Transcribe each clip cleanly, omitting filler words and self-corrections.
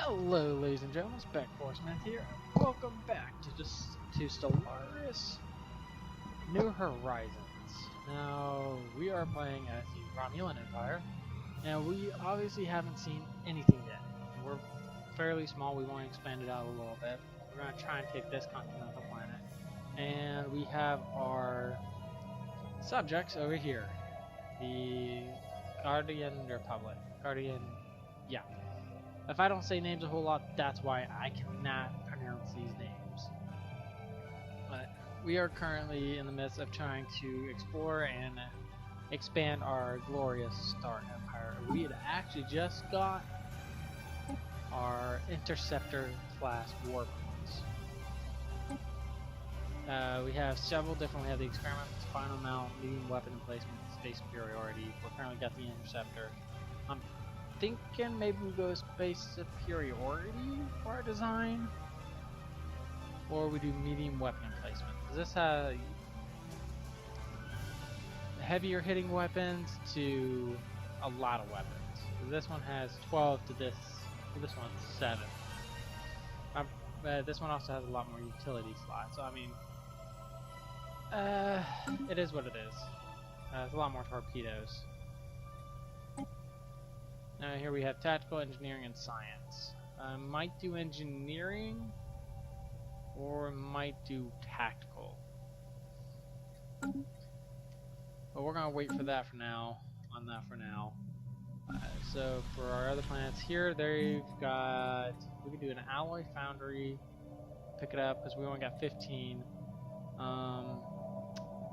Hello, ladies and gentlemen, Spec Forceman here. Welcome back to Stellaris New Horizons. Now, we are playing as the Romulan Empire, and we obviously haven't seen anything yet. We're fairly small, we want to expand it out a little bit. We're going to try and take this continental planet, and we have our subjects over here. The Guardian Republic. Yeah. If I don't say names a whole lot, that's why I cannot pronounce these names. But we are currently in the midst of trying to explore and expand our glorious Star Empire. We had actually just got our Interceptor class warplanes. We have several different. We have the experiment, final mount, medium weapon emplacement, space superiority. We're currently got the Interceptor. I'm thinking maybe we go space superiority for our design, or we do medium weapon emplacement. Does this have heavier hitting weapons to a lot of weapons? This one has 12 to this one's 7. This one also has a lot more utility slots, so I mean, it is what it is. It's a lot more torpedoes. Now here we have tactical, engineering, and science. Might do engineering, or might do tactical. But we're gonna wait for that for now. On that for now. So for our other planets here, they've got. We can do an alloy foundry. Pick it up because we only got 15.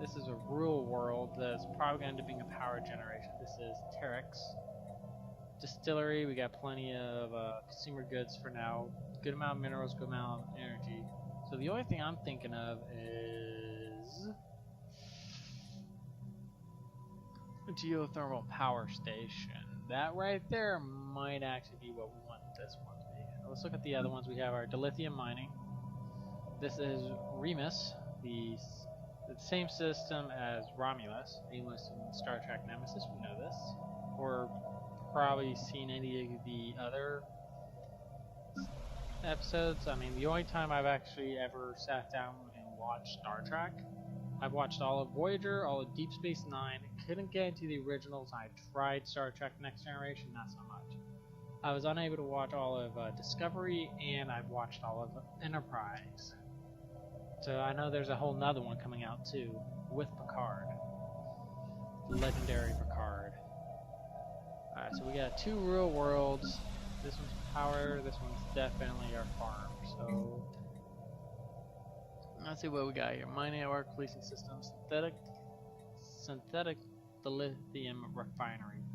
This is a rural world that's probably going to end up being a power generation. This is Terex. Distillery, we got plenty of consumer goods for now. Good amount of minerals, good amount of energy. So the only thing I'm thinking of is a geothermal power station. That right there might actually be what we want this one to be. Let's look at the other ones. We have our dilithium mining. This is Remus, the same system as Romulus, Amos in Star Trek Nemesis. We know this. Or probably seen any of the other episodes. I mean, the only time I've actually ever sat down and watched Star Trek, I've watched all of Voyager, all of Deep Space Nine. Couldn't get into the originals. I tried Star Trek Next Generation, not so much. I was unable to watch all of Discovery, and I've watched all of Enterprise. So I know there's a whole nother one coming out too, with Picard. Legendary Picard. Alright, so we got 2 real worlds. This one's power, this one's definitely our farm. So let's see what we got here. Mining network, policing system, synthetic lithium refinery.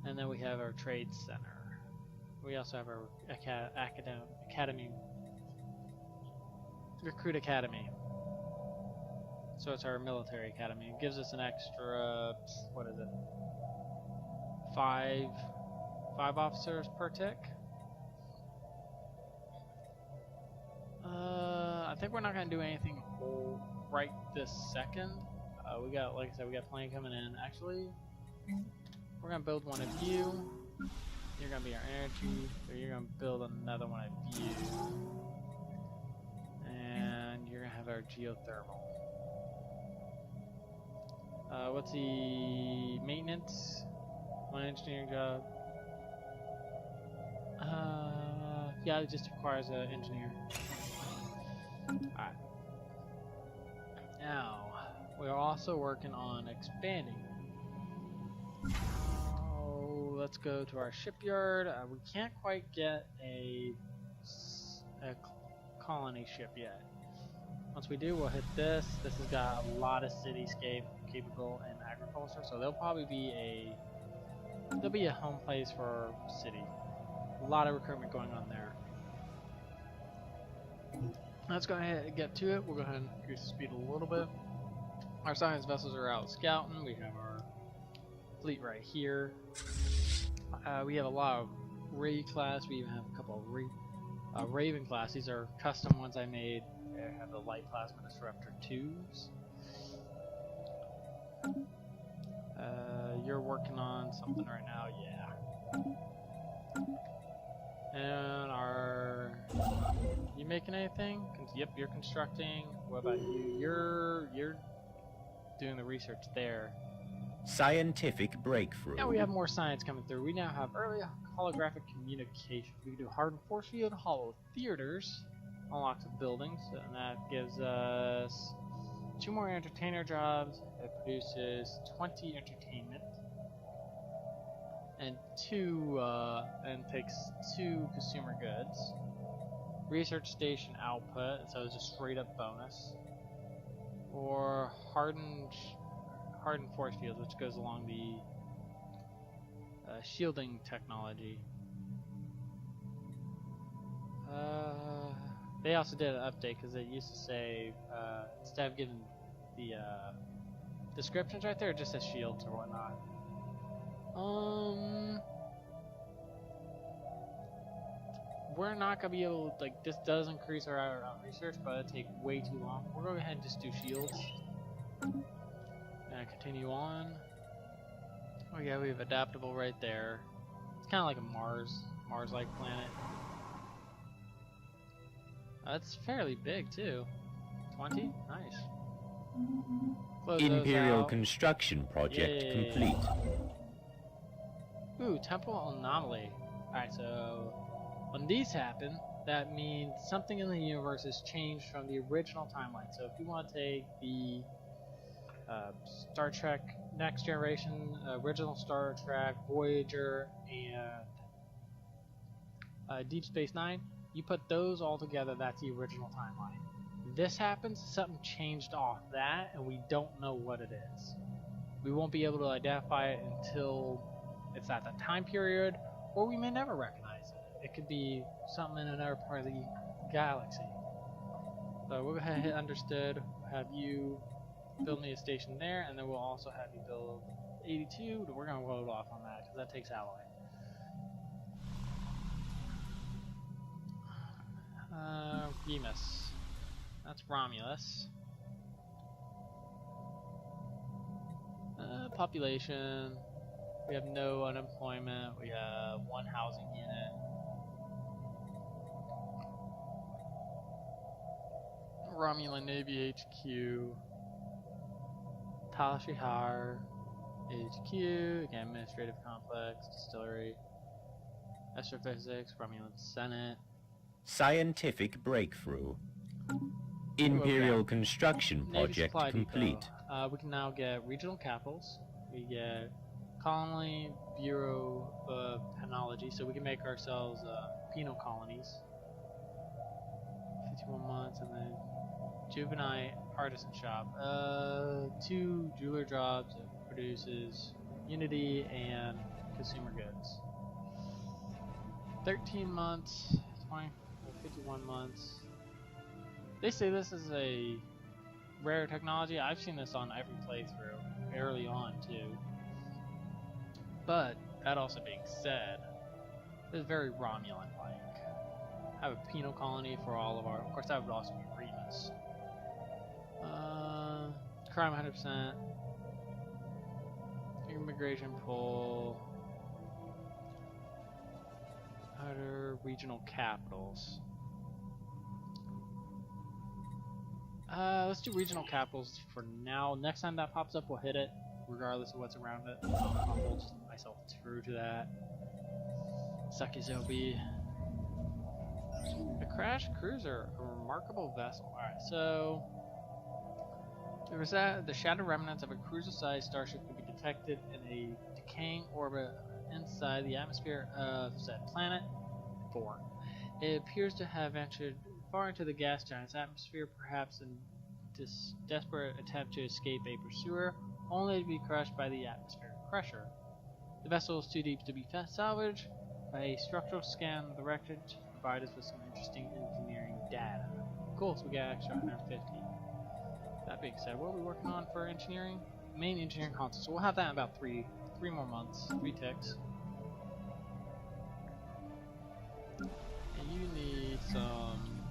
And then we have our trade center. We also have our academy, recruit academy. So it's our military academy. It gives us an extra, what is it? 5 officers per tick. I think we're not gonna do anything right this second. We got, like I said, we got plenty coming in. Actually, we're gonna build one of you. You're gonna be our energy. So you're gonna build another one of you, and you're gonna have our geothermal. What's the maintenance? One engineering job. Yeah, it just requires an engineer. Alright. Now, we're also working on expanding. Let's go to our shipyard. We can't quite get a colony ship yet. Once we do, we'll hit this. This has got a lot of cityscape capable and agriculture, so there'll probably be a home place for our city. A lot of recruitment going on there. Let's go ahead and get to it. We'll go ahead and increase the speed a little bit. Our science vessels are out scouting. We have our fleet right here. We have a lot of Ray class. We even have a couple of Raven class. These are custom ones I made. I have the light plasma disruptor 2s. You're working on something right now, yeah. And are you making anything? Yep, you're constructing. What about you? You're doing the research there. Scientific breakthrough. Now we have more science coming through. We now have early holographic communication. We can do hardened force field, hollow theaters, unlocks the buildings, and that gives us 2 more entertainer jobs. It produces 20 entertainment, and takes 2 consumer goods. Research station output, so it's a straight up bonus. Or hardened force field, which goes along the shielding technology. They also did an update because it used to say instead of giving the descriptions right there, it just says shields or whatnot. We're not gonna be able to, like, this does increase our research, but it'll take way too long. We're gonna go ahead and just do shields. And continue on. Oh yeah, we have adaptable right there. It's kind of like a Mars-like planet. That's fairly big too. 20? Nice. Close Imperial construction project complete. Ooh, temporal anomaly. Alright, so when these happen, that means something in the universe has changed from the original timeline. So if you want to take the Star Trek Next Generation, original Star Trek, Voyager, and Deep Space Nine, you put those all together, that's the original timeline. This happens, something changed off that, and we don't know what it is. We won't be able to identify it until it's at that time period, or we may never recognize it. It could be something in another part of the galaxy. So we'll go ahead and hit understood, have you build me a station there, and then we'll also have you build 82. We're going to load off on that because that takes alloy. Remus. That's Romulus. Population. We have no unemployment. We have 1 housing unit. Romulan Navy HQ. Talashihar, HQ, again, Administrative Complex, Distillery, Astrophysics, Romulan Senate. Scientific breakthrough. Imperial construction project complete. We can now get regional capitals. We get colony bureau of penology, so we can make ourselves penal colonies. 51 months, and then juvenile artisan shop. 2 jeweler jobs. It produces unity and consumer goods. 13 months, 51 months. They say this is a rare technology. I've seen this on every playthrough, early on too. But that also being said, it's very Romulan-like. Have a penal colony for all of our. Of course, that would also be Remus. Crime 100%. Immigration pool. Other regional capitals. Let's do regional capitals for now. Next time that pops up, we'll hit it, regardless of what's around it. I'll hold myself true to that. Sucky Zobi. A crashed cruiser, a remarkable vessel. Alright, so the shattered remnants of a cruiser-sized starship could be detected in a decaying orbit inside the atmosphere of said planet 4. It appears to have ventured far into the gas giant's atmosphere, perhaps in this desperate attempt to escape a pursuer, only to be crushed by the atmospheric pressure. The vessel is too deep to be salvaged, but a structural scan of the wreckage provide us with some interesting engineering data. Cool, so we got extra 150. That being said, what are we working on for engineering? Main engineering console. So we'll have that in about three more months, 3 ticks. And you need something.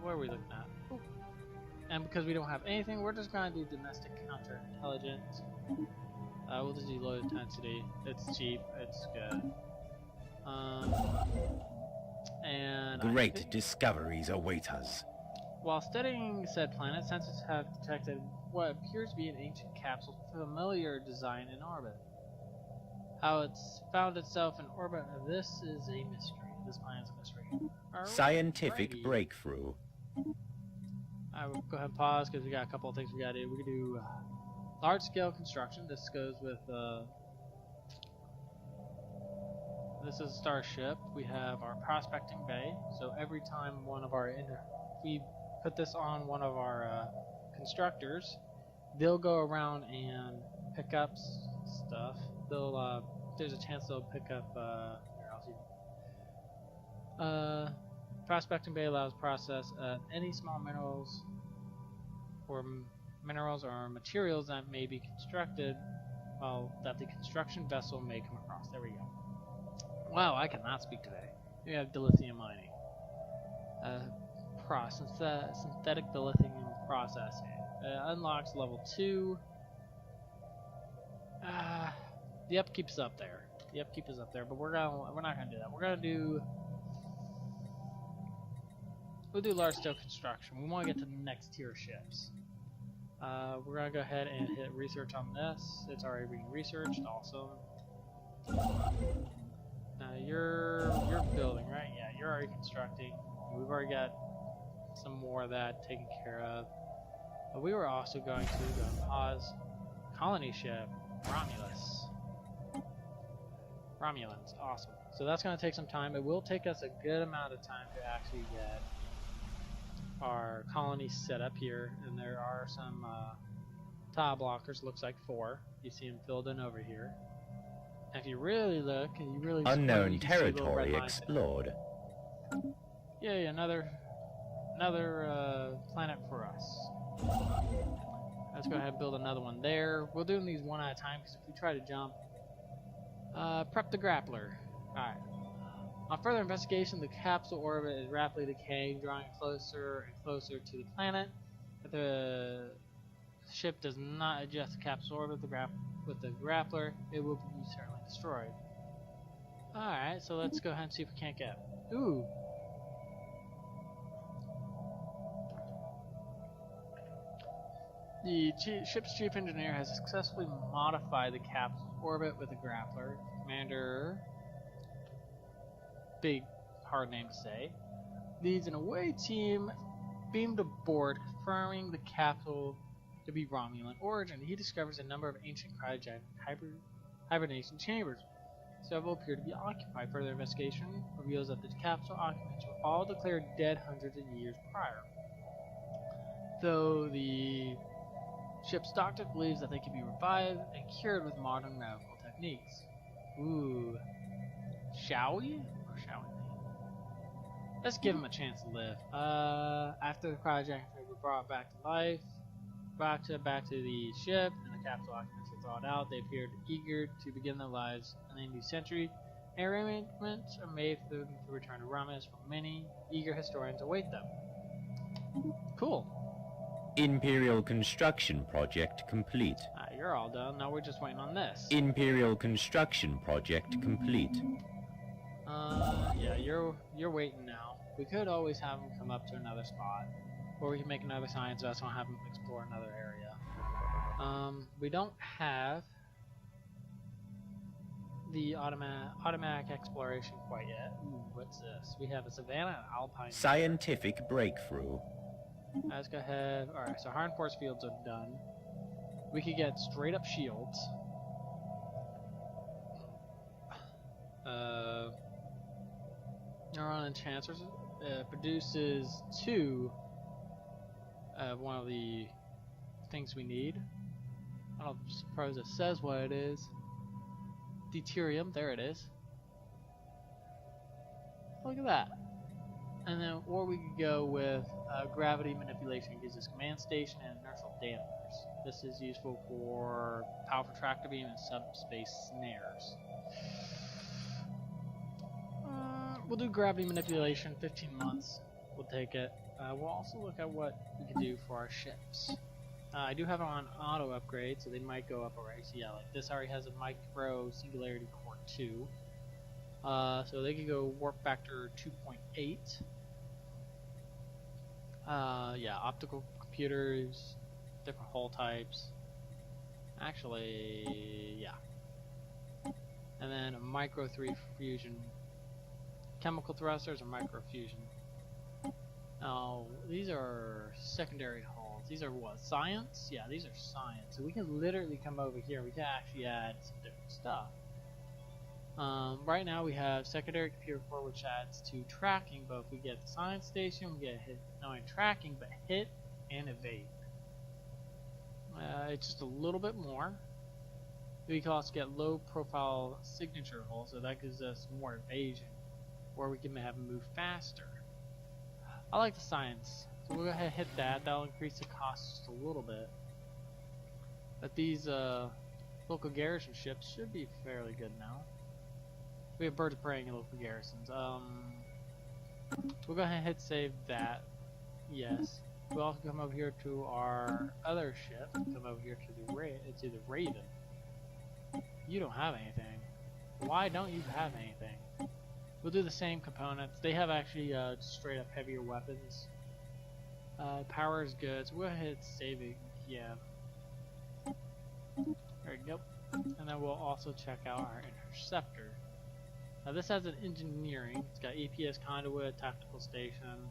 What are we looking at? Ooh. And because we don't have anything, we're just gonna do domestic counterintelligence. We'll just do low intensity. It's cheap. It's good. And Great discoveries await us. While studying said planet, sensors have detected what appears to be an ancient capsule familiar design in orbit. How it's found itself in orbit, this is a mystery. This planet's a mystery. Scientific breakthrough. I will go ahead and pause because we got a couple of things we gotta do. We can do large-scale construction. This goes with this is Starship. We have our prospecting bay. So every time one of our we put this on one of our constructors, they'll go around and pick up stuff. They'll there's a chance they'll pick up prospecting bay allows process any small minerals or materials that may be constructed, that the construction vessel may come across. There we go. Wow, I cannot speak today. We have dilithium mining. Synthetic dilithium processing. Unlocks level 2. The upkeep is up there. The upkeep is up there, but we're not gonna do that. We'll do large scale construction. We want to get to the next tier ships. We're gonna go ahead and hit research on this. It's already being researched. Awesome. Now you're building, right? Yeah, you're already constructing. We've already got some more of that taken care of. But we were also going to go pause colony ship Romulans. Awesome. So that's going to take some time. It will take us a good amount of time to actually get our colony set up here, and there are some tile blockers. Looks like 4. You see them filled in over here. And if you really look, and you really unknown territory explored. Yay, another planet for us. Let's go ahead and build another one there. We'll do these one at a time, because if we try to jump, prep the grappler. Alright. On further investigation, the capsule orbit is rapidly decaying, drawing closer and closer to the planet. If the ship does not adjust the capsule orbit with the grappler, it will be certainly destroyed. Alright, so let's go ahead and see if we can't get... Ooh! The ship's chief engineer has successfully modified the capsule orbit with a grappler. Commander, big hard name to say, leads an away team beamed aboard, confirming the capsule to be Romulan origin. He discovers a number of ancient cryogenic hibernation chambers. Several appear to be occupied. Further investigation reveals that the capsule occupants were all declared dead hundreds of years prior. Though the ship's doctor believes that they can be revived and cured with modern medical techniques. Ooh. Shall we? Or shall we? Let's give them a chance to live. After the cryogenic were brought back to life, back to the ship, and the capsule occupants were thawed out, they appeared eager to begin their lives in the new century. And arrangements are made for them to return to Romulus, for many eager historians await them. Cool. Imperial construction project complete. You're all done. Now we're just waiting on this. Imperial construction project complete. Yeah, you're waiting now. We could always have them come up to another spot, or we can make another science vessel and have them explore another area. We don't have the automatic exploration quite yet. Ooh, what's this? We have a Savannah and Alpine. Scientific breakthrough. Let's go ahead. Alright, so hard force fields are done. We could get straight up shields. Neuron enhancers produces 2 of one of the things we need. I don't suppose it says what it is. Deuterium, there it is. Look at that. And then, or we could go with gravity manipulation. It gives us command station and inertial dampers. This is useful for powerful tractor beam and subspace snares. We'll do gravity manipulation, 15 months. We'll take it. We'll also look at what we can do for our ships. I do have it on auto upgrade, so they might go up already. So yeah, like this already has a micro singularity core 2. So they could go warp factor 2.8. Yeah, optical computers, different hull types. Actually, yeah. And then a micro 3 fusion. Chemical thrusters or micro fusion. Now, these are secondary hulls. These are what? Science? Yeah, these are science. So we can literally come over here. We can actually add some different stuff. Right now we have secondary computer core, which adds to tracking, but if we get the science station, we get hit, not only tracking, but hit and evade. It's just a little bit more. We can also get low profile signature hull, so that gives us more evasion, or we can have them move faster. I like the science, so we'll go ahead and hit that. That'll increase the cost just a little bit. But these local garrison ships should be fairly good now. We have birds of prey in local garrisons. We'll go ahead and hit save that. Yes. We'll also come over here to our other ship. Come over here to the Raven. You don't have anything. Why don't you have anything? We'll do the same components. They have actually straight up heavier weapons. Power is good, so we'll go ahead and save it. Yeah. There we go. And then we'll also check out our interceptor. Now this has an engineering. It's got APS conduit, tactical station.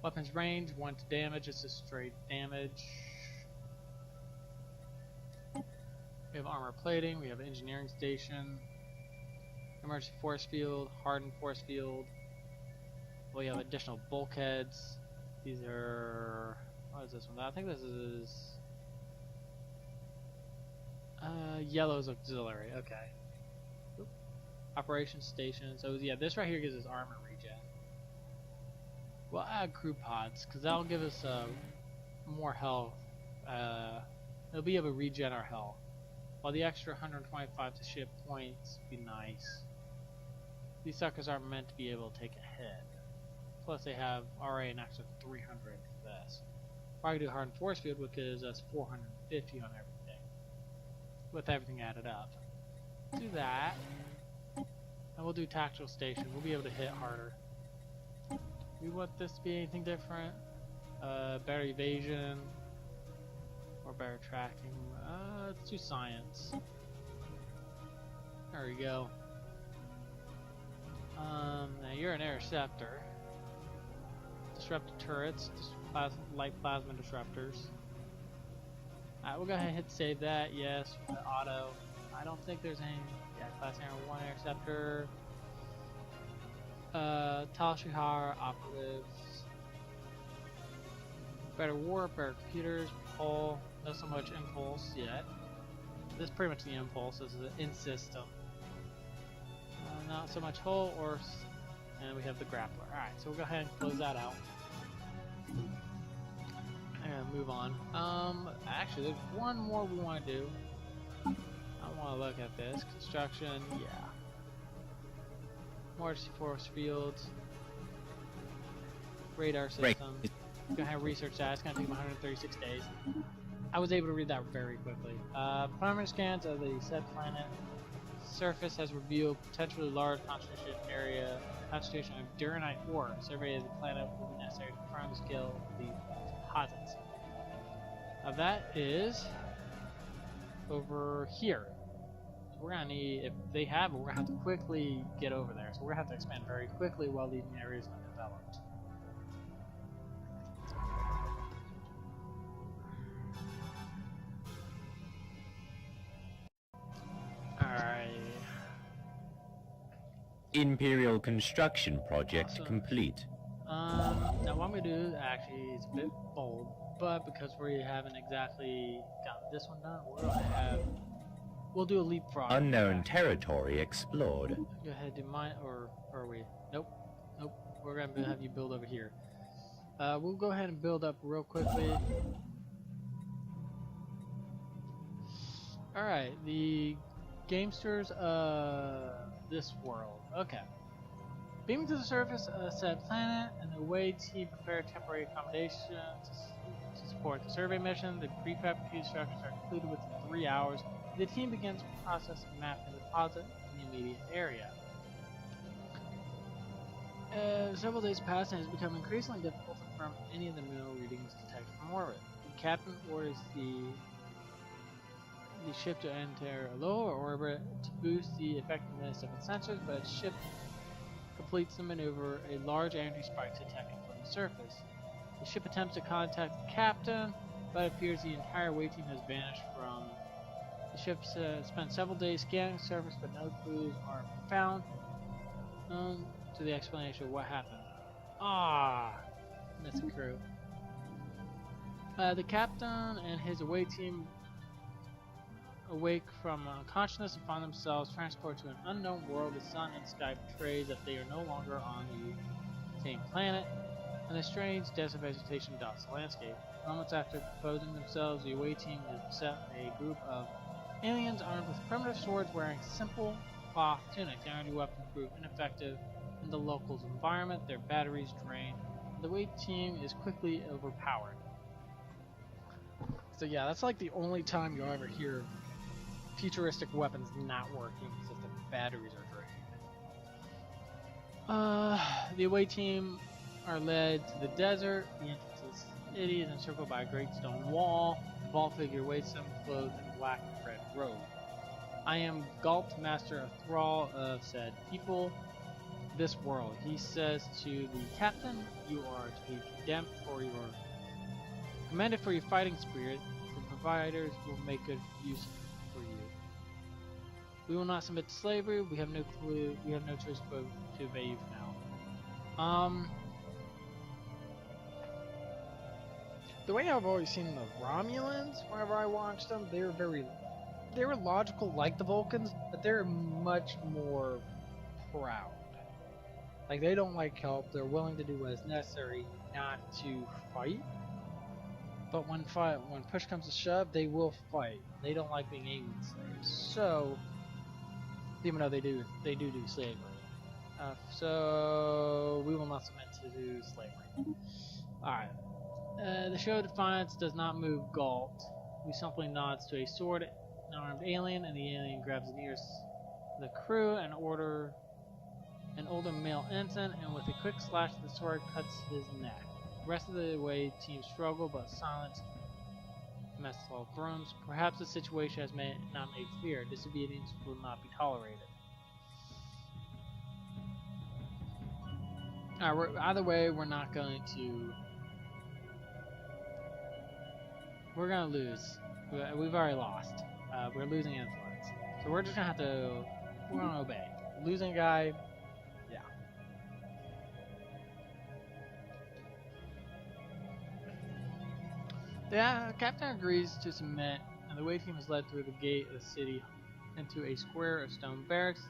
Weapons range, 1 to damage, it's just straight damage. We have armor plating, we have engineering station. Emergency force field, hardened force field. We have additional bulkheads. These are... what is this one? I think this is... yellow's auxiliary, okay. Oop. Operations station. So yeah, this right here gives us armor regen. We'll add crew pods, because that'll give us more health. It'll be able to regen our health. While the extra 125 to ship points would be nice. These suckers aren't meant to be able to take a hit. Plus they have already an extra 300 for this. Probably do hardened force field, which gives us 450 on everything. With everything added up. Do that. And we'll do tactical station. We'll be able to hit harder. We want this to be anything different. Better evasion. Or better tracking. Let's do science. There we go. Now you're an interceptor. Disruptor turrets, light plasma disruptors. Alright, we'll go ahead and hit save that. Yes, auto. I don't think there's any. Yeah, class Arrow 1 interceptor. Tal Shihar operatives. Better warp, better computers, hull. Not so much impulse yet. This is pretty much the impulse. This is the in system. Not so much hull or. And we have the grappler. Alright, so we'll go ahead and close that out. And move on. Actually, there's one more we want to do. I want to look at this. Construction, yeah. Emergency force fields. Radar system. Go ahead and research that. It's going to take 136 days. I was able to read that very quickly. Primary scans of the said planet. Surface has revealed potentially large concentration of Duranite ore. Survey of the planet will be necessary to confirm the scale of the deposits. Now that is over here. So we're gonna need, if they have it, we're gonna have to quickly get over there. So we're gonna have to expand very quickly while these areas are undeveloped. Alright. Imperial construction project complete. Now what I'm gonna do actually is a bit bold, but because we haven't exactly got this one done, we'll do a leapfrog. Unknown territory explored. Go ahead, do mine, or are we? Nope. We're gonna have you build over here. We'll go ahead and build up real quickly. Alright, the gamesters this world. Okay. Beaming to the surface of said planet and the way team prepare temporary accommodations to support report the survey mission. The prefabricated structures are completed within 3 hours. The team begins the process of mapping the deposit in the immediate area. Several days pass and it has become increasingly difficult to confirm any of the mineral readings detected from orbit. The captain orders the ship to enter a lower orbit to boost the effectiveness of its sensors, but its ship completes the maneuver. A large energy spike is detected from the surface. The ship attempts to contact the captain, but it appears the entire away team has vanished from. The ship spent several days scanning the surface, but no clues are found. To the explanation of what happened. Missing crew. The captain and his away team awake from unconsciousness and find themselves transported to an unknown world. The sun and sky betrays that they are no longer on the same planet, and a strange desert vegetation dots the landscape. Moments after composing themselves, the away team is beset a group of aliens armed with primitive swords wearing simple cloth tunics. The energy weapons prove ineffective in the locals' environment. Their batteries drain. The away team is quickly overpowered. So yeah, that's like the only time you'll ever hear futuristic weapons not working because the batteries are drained. The away team are led to the desert. The entrance to the city is encircled by a great stone wall. The vault figure awaits them, clothed in black and red robe. I am Galt, master of thrall of said people, this world. He says to the captain, you are to be commended for your fighting spirit. The providers will make good use for you. We will not submit to slavery. We have no clue. We have no choice but to obey you for now. The way I've always seen the Romulans, whenever I watched them, they were logical like the Vulcans, but they're much more proud. Like, they don't like help. They're willing to do what is necessary not to fight. But when push comes to shove, they will fight. They don't like being alien slaves. So, even though they do slavery. So, we will not submit to slavery. Alright. The show of defiance does not move Galt. He simply nods to a sword-armed alien, and the alien grabs the nearest the crew and order an older male ensign, and with a quick slash of the sword cuts his neck. The rest of the away team struggle, but silence Messal grunts. Perhaps the situation has not made clear. Disobedience will not be tolerated. Either way, we're not going to. We're gonna lose. We've already lost. We're losing influence, so we're just gonna have to. We're gonna obey. Losing a guy. The captain agrees to submit, and the away team is led through the gate of the city into a square of stone barracks,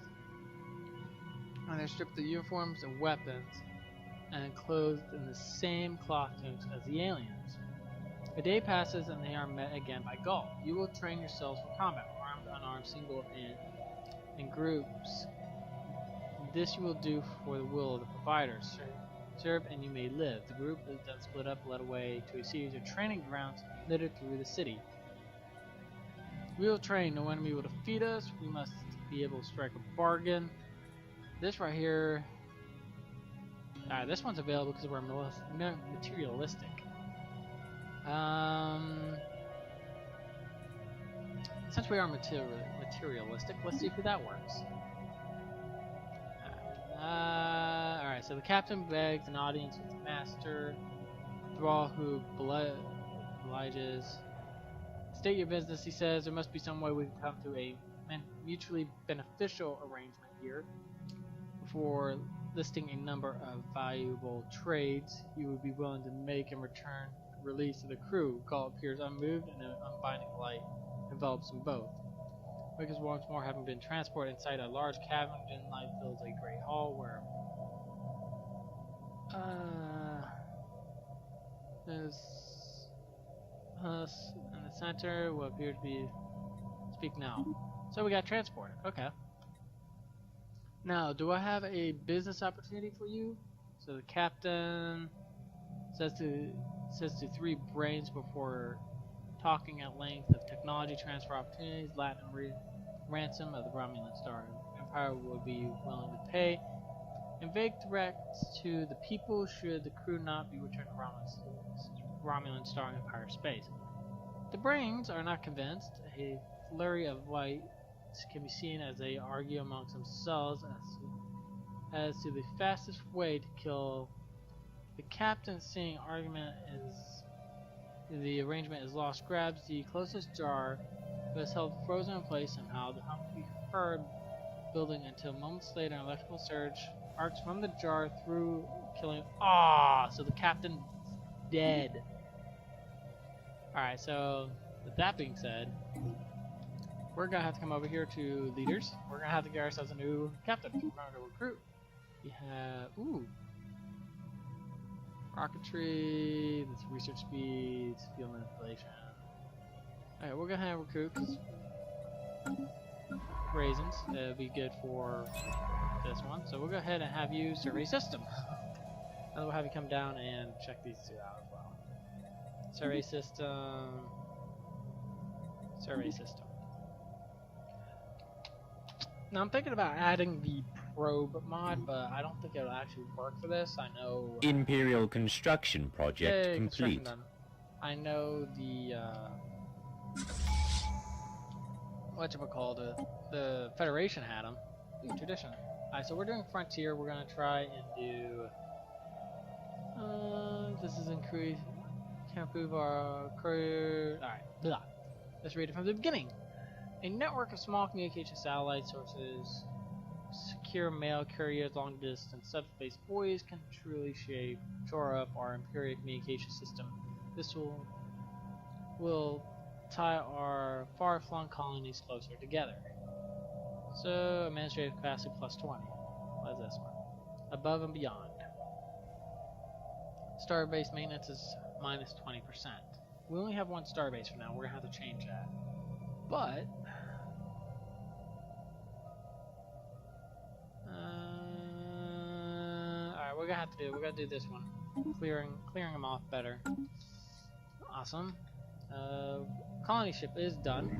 and they're stripped of uniforms and weapons, and clothed in the same cloth tunics as the aliens. A day passes, and they are met again by Galt. You will train yourselves for combat, armed, unarmed, single, and in groups. This you will do for the will of the providers. Serve and you may live. The group is then split up, led away to a series of training grounds littered through the city. We will train. No enemy will defeat us. We must be able to strike a bargain. This right here. This one's available because we're materialistic. Since we are materialistic, let's see if that works. Alright, so the captain begs an audience with the master. Thrall, who obliges. State your business, he says. There must be some way we can come to a mutually beneficial arrangement here. Before listing a number of valuable trades you would be willing to make in return release of the crew. Galt appears unmoved, and an unbinding light envelops them both. Because once more having been transported inside a large cabin, dim light fills a great hall where there's us in the center will appear to be speak now. So we got transported. Okay. Now, do I have a business opportunity for you? So the captain says to says to 3 brains before talking at length of technology transfer opportunities, Latin ransom of the Romulan Star Empire would be willing to pay, and vague threats to the people should the crew not be returned to Romulan Star Empire space. The brains are not convinced. A flurry of lights can be seen as they argue amongst themselves as to the fastest way to kill. The captain, seeing the arrangement is lost, grabs the closest jar, but is held frozen in place somehow. The hum can be heard building until moments later an electrical surge arcs from the jar through, killing. So the captain's dead. Alright, so with that being said, we're gonna have to come over here to leaders. We're gonna have to get ourselves a new captain. Remember to recruit. We have rocketry, this research speed, field manipulation. Alright, we're gonna have recruit because raisins would be good for this one. So we'll go ahead and have you survey system. And we'll have you come down and check these 2 out as well. Survey system. Survey system. Now I'm thinking about adding the probe mod, but I don't think it'll actually work for this. I know Imperial construction project complete. Done. I know the the Federation had them. Tradition. Alright, so we're doing Frontier. We're gonna try and do this is increase can improve our career. Alright, blah. Let's read it from the beginning. A network of small communication satellite sources, secure mail carriers, long distance subspace buoys can truly shore up our Imperial communication system. This will tie our far-flung colonies closer together. So, administrative capacity plus 20. What is this one? Above and beyond. Starbase maintenance is minus 20%. We only have 1 starbase for now. We're gonna have to change that. But alright, we're gonna do this one. Clearing them off better. Awesome. Colony ship is done.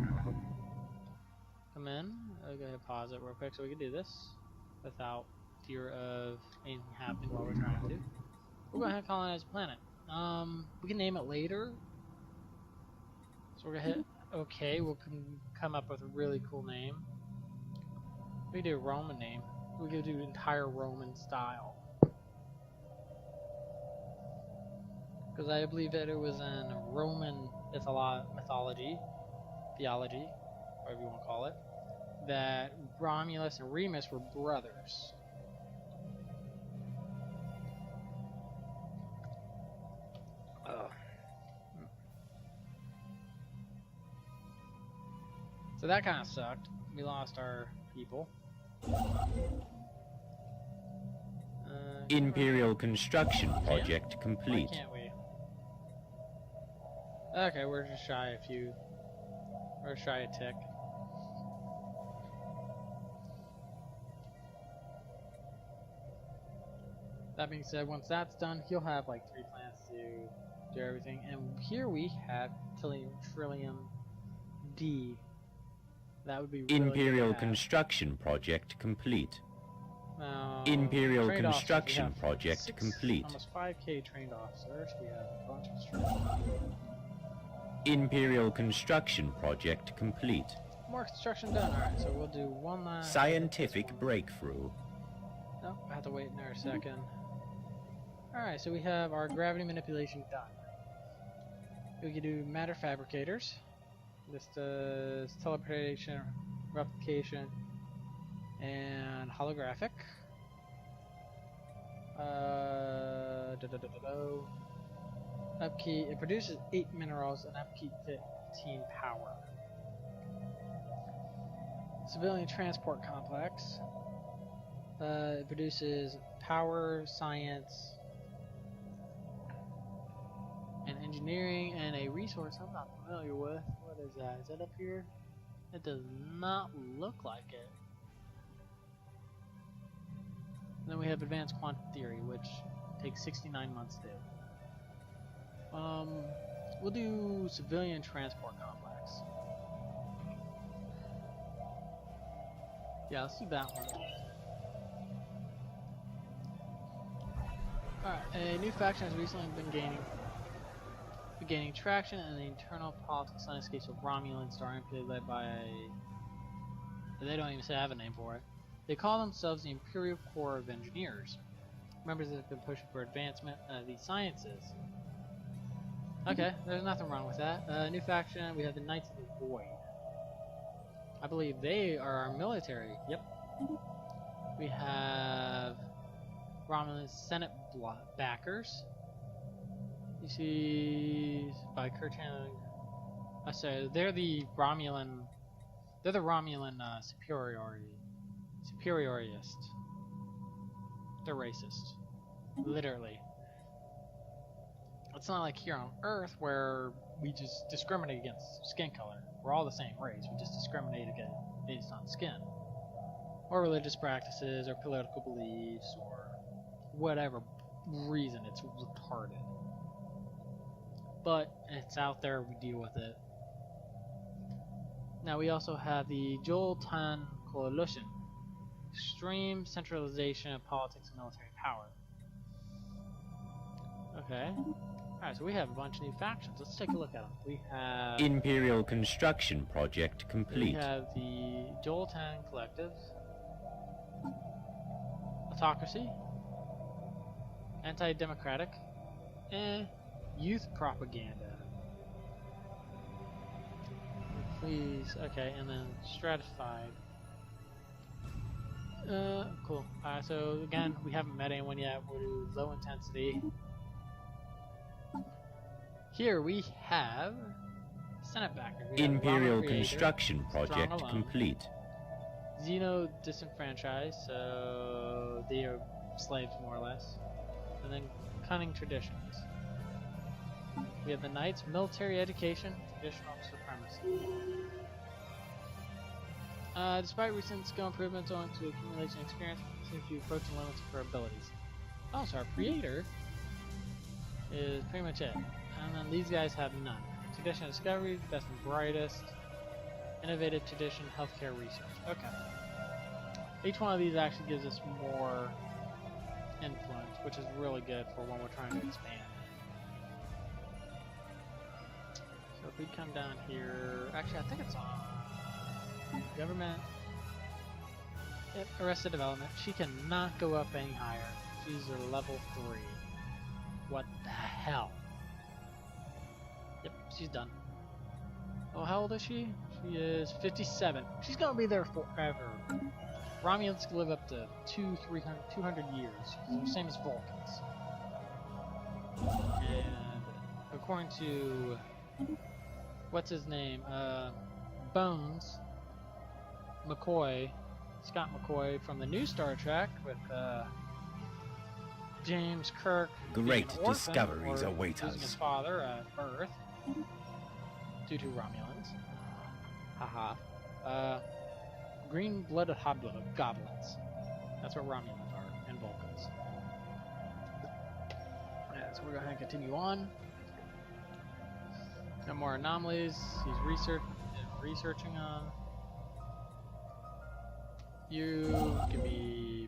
Come in. I'll go ahead and pause it real quick so we can do this without fear of anything happening while we're trying to. We'll go ahead and colonize the planet. We can name it later. So we're gonna hit OK. We'll come up with a really cool name. We can do a Roman name. We can do entire Roman style. Because I believe that it was in Roman mythology, theology, whatever you want to call it, that Romulus and Remus were brothers. So that kind of sucked. We lost our people. Imperial construction project complete. Why can't we? Okay, we're just shy a few. We're shy a tick. That being said, once that's done, he'll have like 3 planets to do everything. And here we have Trillium D. That would be really Imperial construction project complete. Now, Imperial construction project complete. Almost 5K trained officers. We have a bunch of strength. Imperial construction project complete. More construction done. Alright, so we'll do one last Scientific breakthrough. Nope, I have to wait another second. Alright, so we have our gravity manipulation done. We can do matter fabricators. This does teleportation, replication, and holographic. Upkeep. It produces 8 minerals and upkeep 15 power. Civilian transport complex. It produces power, science, and engineering, and a resource I'm not familiar with. What is that? Is that up here? It does not look like it. And then we have advanced quantum theory, which takes 69 months to do. We'll do civilian transport complex. Yeah, let's do that one. Alright, a new faction has recently been gaining traction in the internal politics landscapes of Romulan Star Empire, led by they don't even say I have a name for it. They call themselves the Imperial Corps of Engineers. Members that have been pushing for advancement of the sciences. Okay, there's nothing wrong with that. New faction, we have the Knights of the Void. I believe they are our military. Yep. We have Romulan Senate backers. You see, by Kurtan. So they're the Romulan. They're the Romulan superiorist. They're racist, literally. It's not like here on Earth where we just discriminate against skin color. We're all the same race. We just discriminate based on skin, or religious practices, or political beliefs, or whatever reason. It's retarded. But it's out there, we deal with it. Now we also have the Joltan Coalition. Extreme centralization of politics and military power. Okay. Alright, so we have a bunch of new factions. Let's take a look at them. We have... Imperial Construction Project complete. We have the Joltan Collective. Autocracy. Anti-democratic. Youth propaganda. Please, okay, and then stratified. Cool. So again, we haven't met anyone yet. We'll do low intensity. Here we have Senate backer. Imperial Construction Project complete. Xeno disenfranchised, so they are slaves more or less. And then cunning traditions. We have the Knights, military education, traditional supremacy. Despite recent skill improvements owing to accumulation experience, seems to be approaching limits of her abilities. Oh, so our creator is pretty much it. And then these guys have none. Tradition discovery, best and brightest, innovative tradition, healthcare research. Okay. Each one of these actually gives us more influence, which is really good for when we're trying to expand. So if we come down here, actually I think it's on government. Yep, Arrested Development. She cannot go up any higher. She's a level 3. What the hell? Yep, she's done. Oh, how old is she? She is 57. She's gonna be there forever. Romulans can live up to 200 years. Same as Vulcans. And according to what's his name? Bones McCoy, Scott McCoy from the new Star Trek with James Kirk. Great discoveries await us. His father at birth due to Romulans. Haha. Green-blooded goblins. That's what Romulans are, and Vulcans. Yeah, so we're going to continue on. No more anomalies. He's researching on. You can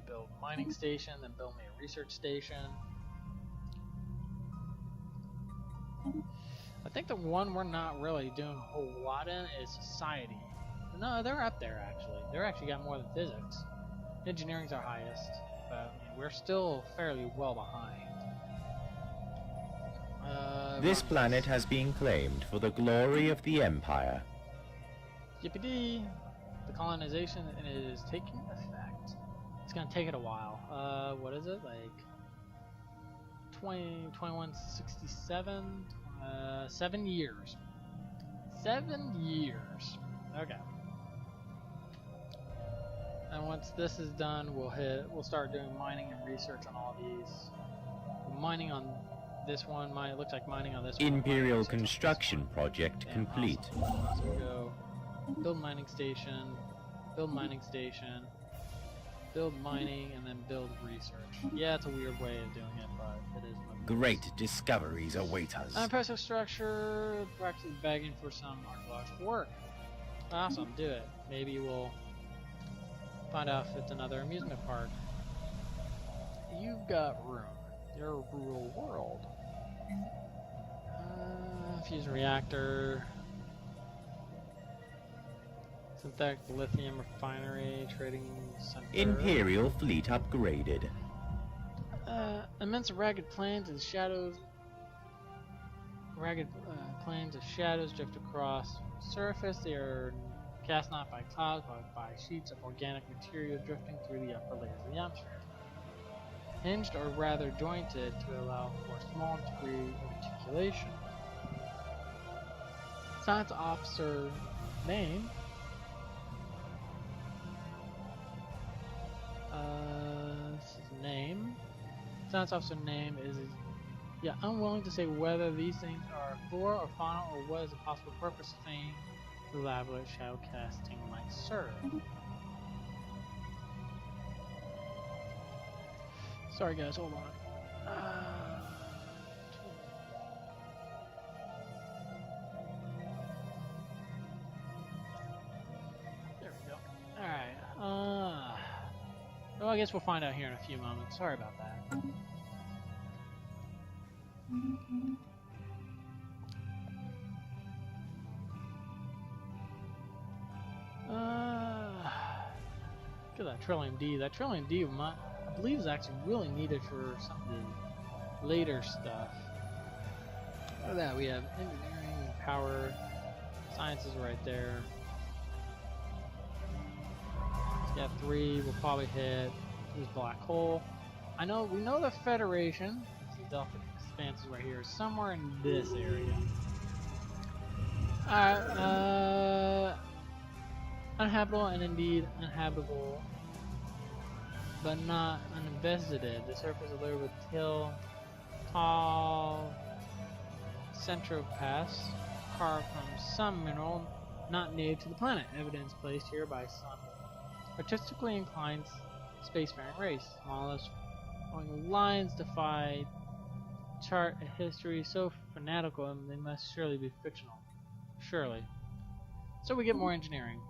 build a mining station, then build me a research station. I think the one we're not really doing a whole lot in is society. No, they're up there actually. They're actually got more than physics. Engineering's our highest, but I mean, we're still fairly well behind. This planet has been claimed for the glory of the Empire. Yippee-dee! The colonization is taking effect. It's gonna take it a while. What is it, like 2167? 7 years. 7 years. Okay. And once this is done, we'll start doing mining and research on all these. Mining on this one, it looks like mining on this one. Imperial Construction Project complete. Awesome. So we'll go build mining station, Build mining and then build research. Yeah, it's a weird way of doing it, but it is what it is. Great discoveries await us. Unimpressive structure, practically begging for some archaeological work. Awesome, do it. Maybe we'll find out if it's another amusement park. You've got room. Your rural world. Fusion reactor. Synthetic lithium refinery, trading center. Imperial fleet upgraded. Immense ragged plains and shadows. Ragged plains of shadows drift across the surface. They are cast not by clouds, but by sheets of organic material drifting through the upper layers of the atmosphere. Hinged or rather jointed to allow for a small degree of articulation. Science officer name. Name. Science officer name is unwilling to say whether these things are flora or fauna or what is the possible purpose of thing the elaborate shadow casting might serve. Sorry guys, hold on. There we go. Alright, well, I guess we'll find out here in a few moments. Sorry about that. Look at that Trillium D. That Trillium D, I believe, is actually really needed for some of the later stuff. Look at that. We have engineering, power, sciences right there. Got 3, we'll probably hit this black hole. We know the Federation, the Delta Expanse right here, somewhere in this area. Alright, unhabitable and indeed uninhabitable, but not uninvested. The surface is littered with tall centropaths carved from some mineral not native to the planet. Evidence placed here by some artistically inclined spacefaring race. Smallest lines defy chart a history so fanatical they must surely be fictional. Surely. So we get more engineering.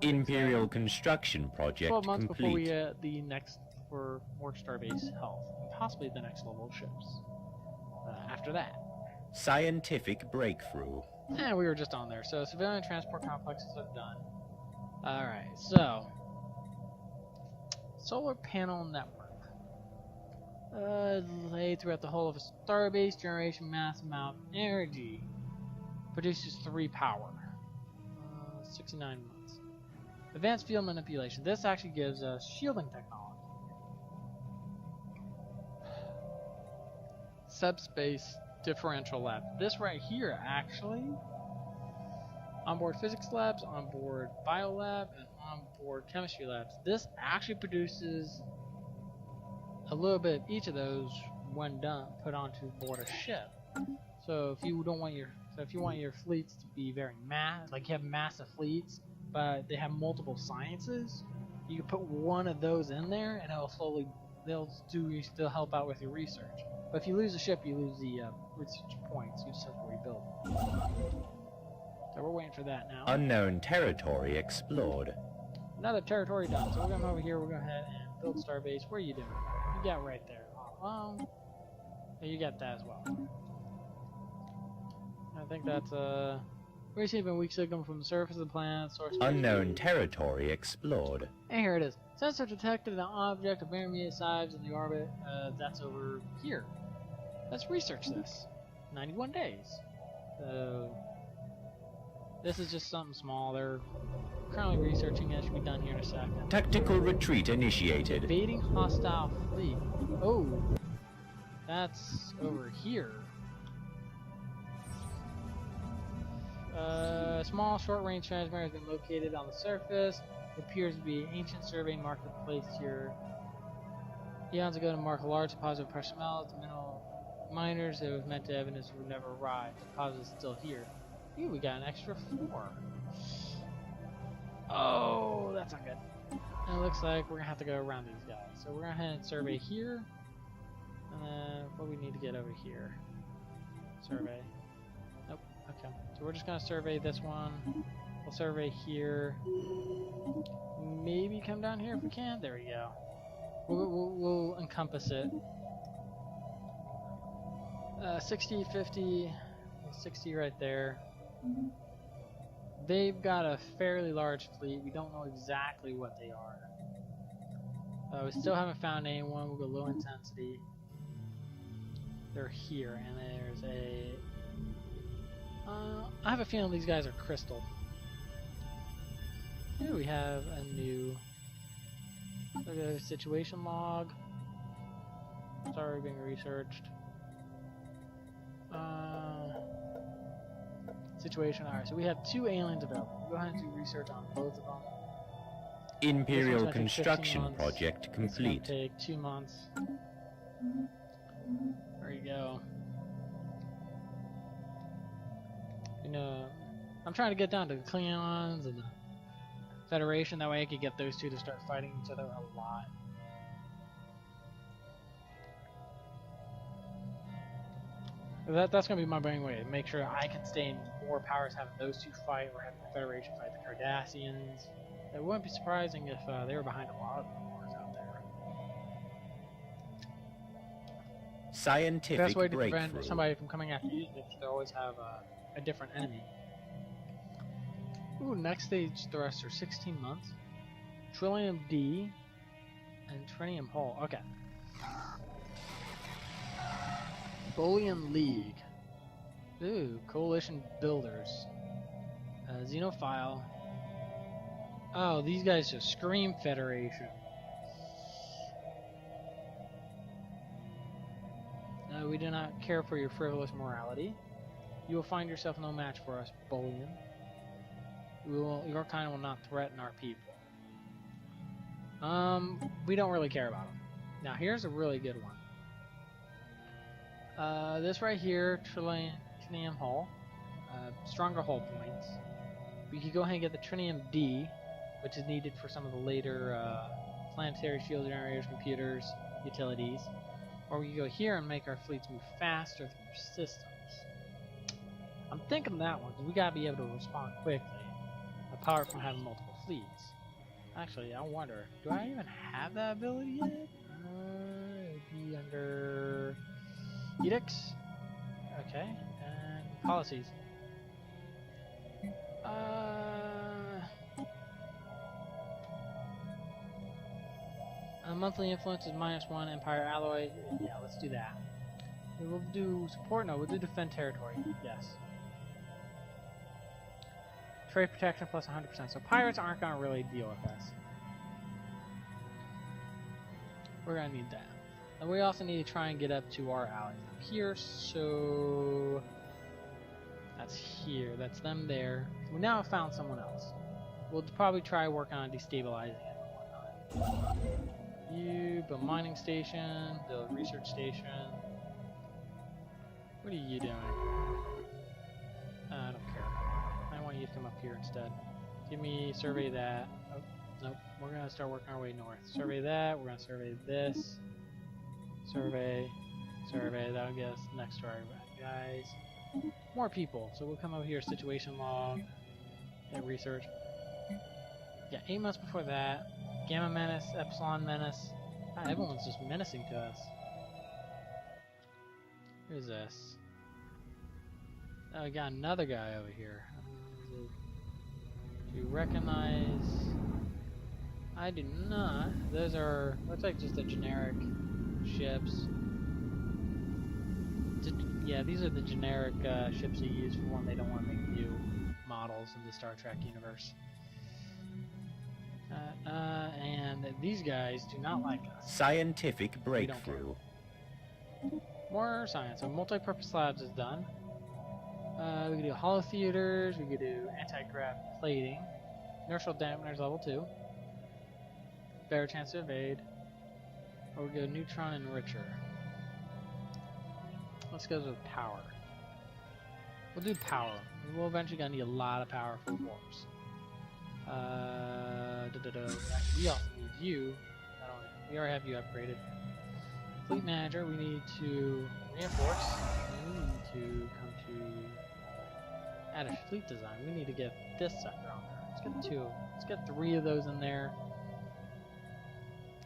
Imperial construction project 12 months complete. before we get the next for more starbase health, and possibly the next level of ships. After that. Scientific breakthrough. And we were just on there. So civilian transport complexes are done. Alright, so solar panel network. Laid throughout the whole of a starbase, generation mass amount of energy. Produces 3 power. 69 months. Advanced field manipulation. This actually gives us shielding technology. Subspace differential lab. This right here actually. Onboard physics labs, onboard bio lab, and onboard chemistry labs. This actually produces a little bit of each of those when done, put onto board a ship. So if you want your fleets to be very like you have massive fleets, but they have multiple sciences, you can put one of those in there, and they'll still help out with your research. But if you lose a ship, you lose the research points. You just have to rebuild. So we're waiting for that now. Unknown territory explored. Another territory done. So we're going over here. We're going to head and build starbase. Where are you doing? You got right there. Oh, you got that as well. I think that's we're receiving weak signal from the surface of the planet. Source Unknown territory explored. And here it is. Sensor detected an object of intermediate size in the orbit. That's over here. Let's research this. 91 days. So this is just something small. They're currently researching it. Should be done here in a second. Tactical retreat initiated. Evading hostile fleet. Oh, that's over here. A small short-range transmitter has been located on the surface. It appears to be an ancient survey marker placed here eons ago to mark a large deposit of precious metals. The mineral miners it was meant to evidence would never arrive. The deposit is still here. Ooh, we got an extra 4. Oh, that's not good. And it looks like we're gonna have to go around these guys. So we're gonna head and survey here. And then what we need to get over here. Survey. Nope. Okay. So we're just gonna survey this one. We'll survey here. Maybe come down here if we can. There we go. We'll encompass it. 60, 50, 60 right there. They've got a fairly large fleet. We don't know exactly what they are. We still haven't found anyone. We'll go low intensity. They're here, and there's a... I have a feeling these guys are crystal. Here we have a new situation log. Sorry, being researched. Situation. Alright, so we have 2 aliens available. We'll go ahead and do research on both of them. Imperial construction project complete. It's gonna take 2 months. There you go. You know, I'm trying to get down to the Klingons and the Federation. That way I could get those 2 to start fighting each other a lot. That's going to be my main way, to make sure I can stay in more powers having those 2 fight, or having the Federation fight the Cardassians. It wouldn't be surprising if they were behind a lot of the wars out there. Scientific Best way to breakthrough. prevent somebody from coming after you is to always have a different enemy. Ooh, next stage thruster, 16 months. Trillium D and Trinium Hull. Okay. Bolian League. Ooh, Coalition Builders. Xenophile. Oh, these guys just scream Federation. We do not care for your frivolous morality. You will find yourself no match for us, Bolian. Your kind will not threaten our people. We don't really care about them. Now, here's a really good one. This right here, Trinium Hull, stronger hull points. We could go ahead and get the Trinium D, which is needed for some of the later planetary shield generators, computers, utilities. Or we could go here and make our fleets move faster through our systems. I'm thinking that one, because we gotta be able to respond quickly, apart from having multiple fleets. Actually, I wonder, do I even have that ability yet? It would be under... Edicts? Okay, and policies. Monthly influence is -1, Empire alloy. Yeah, let's do that. We'll do support. No, we'll do defend territory. Yes. Trade protection plus 100%. So pirates aren't gonna really deal with us. We're gonna need that. And we also need to try and get up to our allies here, so that's here, that's them there. We now have found someone else. We'll probably try working on destabilizing it and whatnot. You build mining station, build research station. What are you doing? I don't care. I want you to come up here instead. Give me survey that. Oh, nope. We're gonna start working our way north. Survey that. We're gonna survey this. Survey, that'll get us next to our guys. More people, so we'll come over here, situation log, get research. Yeah, 8 months before that, Gamma Menace, Epsilon Menace. Ah, everyone's just menacing to us. Who's this? Oh, we got another guy over here. Do you recognize? I do not. Those are, looks like just a generic ships. Yeah, these are the generic ships you use for when they don't want to make new models in the Star Trek universe. And these guys do not like us. Scientific breakthrough. More science. So multi-purpose labs is done. We could do hollow theaters. We could do anti-grav plating. Inertial dampeners level 2. Better chance to evade. Or we go neutron enricher. Let's go with power. We'll do power. We'll eventually gonna need a lot of power for wars. We also need you. We already have you upgraded. Fleet manager, we need to reinforce. We need to come to add a fleet design. We need to get this sector on there. Let's get two. Let's get 3 of those in there.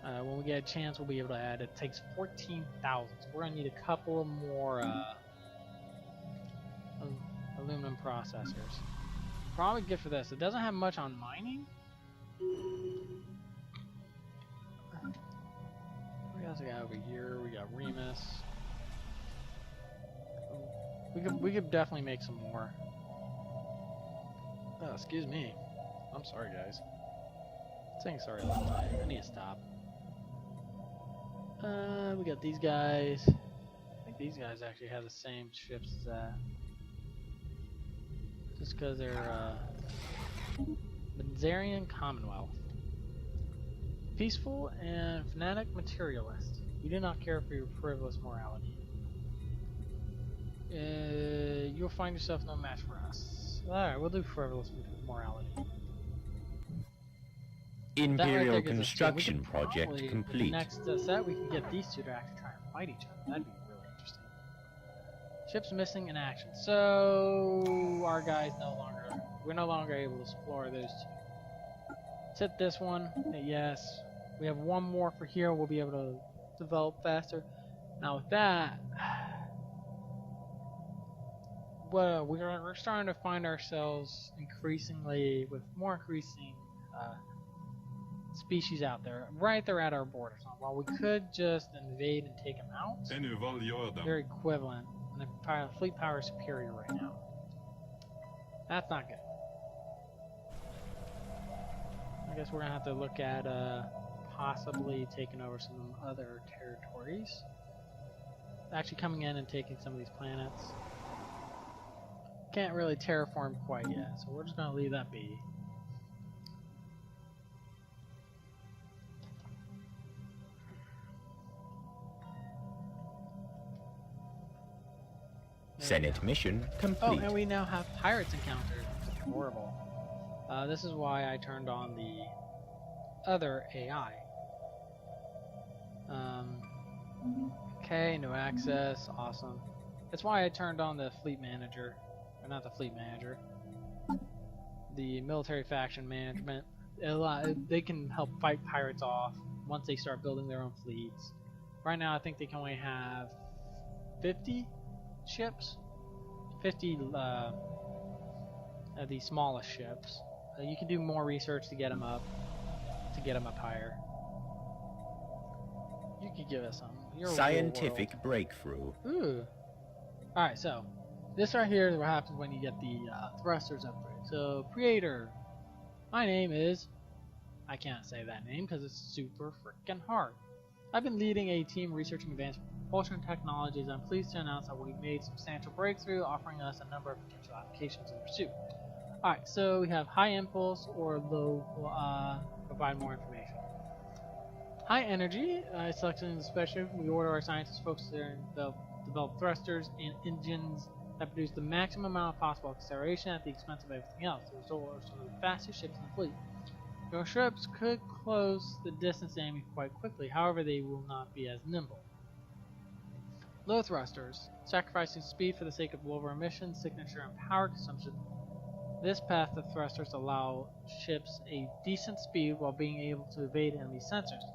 When we get a chance, we'll be able to add. It takes 14,000. So we're gonna need a couple of more aluminum processors. Probably good for this. It doesn't have much on mining. What else we got over here? We got Remus. We could definitely make some more. Oh, excuse me. I'm sorry, guys. Saying sorry a lot. I need to stop. We got these guys. I think these guys actually have the same ships as that. Just because they're Benzarian Commonwealth. Peaceful and fanatic materialist. We do not care for your frivolous morality. You'll find yourself no match for us. Alright, we'll do frivolous morality. Imperial construction project probably, complete. Next set, we can get these two to actually try and fight each other. That'd be really interesting. Ships missing in action. So our guys we're no longer able to explore those two. Let's hit this one. Yes. We have one more for here. We'll be able to develop faster. Now with that, well, we're starting to find ourselves increasingly with more increasing species out there, right there at our borders. While we could just invade and take them out, they're equivalent, and the fleet power is superior right now. That's not good. I guess we're gonna have to look at possibly taking over some other territories. Actually coming in and taking some of these planets. Can't really terraform quite yet, so we're just gonna leave that be. Senate mission complete. Oh, and we now have pirates encountered. Horrible. This is why I turned on the other AI. Okay, no access. Awesome. That's why I turned on the fleet manager. Or not the fleet manager. The military faction management. They can help fight pirates off once they start building their own fleets. Right now, I think they can only have 50 ships. 50 of the smallest ships. You can do more research to get them up higher. You could give us some. Scientific breakthrough. Ooh. Alright, so this right here is what happens when you get the thrusters upgrade. So, creator. My name is... I can't say that name because it's super freaking hard. I've been leading a team researching advanced propulsion technologies. I'm pleased to announce that we've made substantial breakthrough, offering us a number of potential applications in pursuit. Alright, so we have high impulse or low will provide more information. High energy, selecting the specialist, we order our scientists focus there and develop thrusters and engines that produce the maximum amount of possible acceleration at the expense of everything else. The result are some of the fastest ships in the fleet. Your ships could close the distance enemy quite quickly, however they will not be as nimble. Low thrusters, sacrificing speed for the sake of lower emissions, signature, and power consumption. This path of thrusters allow ships a decent speed while being able to evade enemy sensors.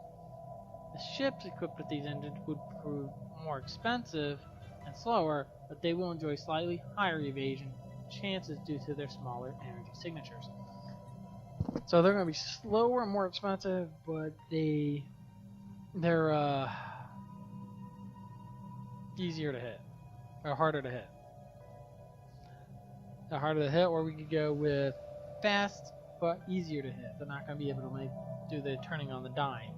The ships equipped with these engines would prove more expensive and slower, but they will enjoy slightly higher evasion chances due to their smaller energy signatures. So they're going to be slower and more expensive, but they're easier to hit, or harder to hit. They're harder to hit, or we could go with fast but easier to hit. They're not going to be able to do the turning on the dime.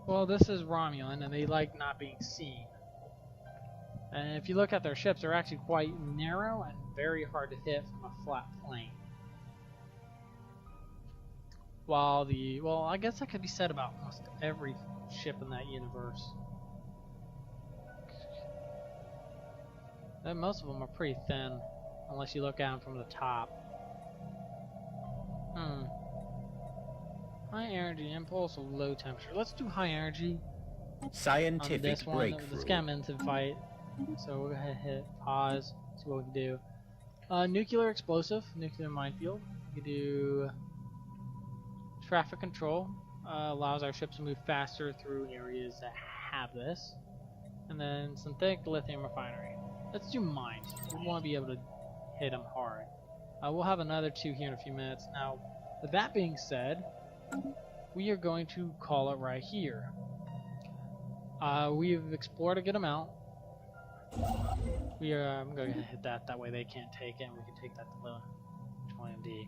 Well, this is Romulan, and they like not being seen. And if you look at their ships, they're actually quite narrow and very hard to hit from a flat plane. While well, I guess that could be said about almost every ship in that universe. Most of them are pretty thin, unless you look at them from the top. High energy impulse or low temperature. Let's do high energy. Scientific On this one, breakthrough. let's get them into fight. So we'll go ahead and hit pause, see what we can do. Nuclear explosive, nuclear minefield. We can do traffic control. Allows our ships to move faster through areas that have this. And then synthetic lithium refinery. Let's do mines. We want to be able to hit them hard. We'll have another 2 here in a few minutes. Now, with that being said, we are going to call it right here. We've explored a good amount. I'm going to hit that way they can't take it, and we can take that to the petroleum D.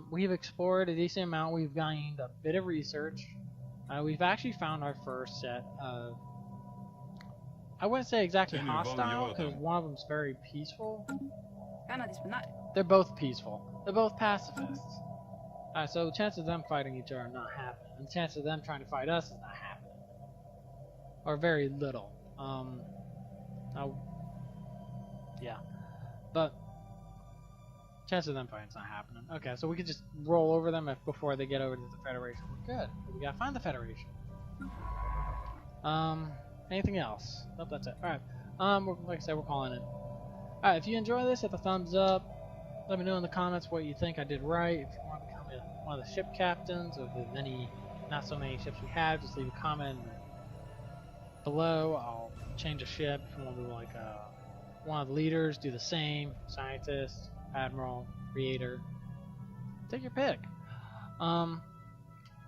We've explored a decent amount. We've gained a bit of research. We've actually found our first set of, I wouldn't say exactly hostile, because one of them's very peaceful. They're both peaceful. They're both pacifists. So chances of them fighting each other are not happening. And the chance of them trying to fight us is not happening. Or very little. Yeah. But chance of them fighting's not happening. Okay, so we could just roll over them before they get over to the Federation. We're good. But we gotta find the Federation. Anything else? Nope, that's it. Alright. Like I said, we're calling it. Alright, if you enjoy this, hit the thumbs up. Let me know in the comments what you think I did right. If you want to become one of the ship captains, or if there's any, not so many ships we have, just leave a comment below. I'll change a ship. If you want to do like one of the leaders, do the same. Scientist, admiral, creator. Take your pick.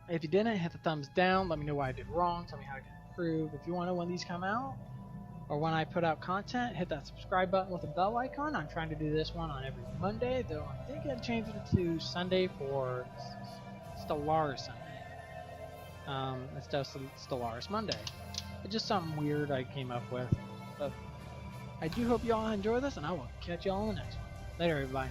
If you didn't, hit the thumbs down. Let me know what I did wrong. Tell me how I can improve. If you want to know when these come out, or when I put out content, hit that subscribe button with the bell icon. I'm trying to do this one on every Monday, though I think I changed it to Sunday for Stellaris Sunday. Instead of Stellaris Monday. It's just something weird I came up with. But I do hope you all enjoy this, and I will catch you all in the next one. Later, everybody.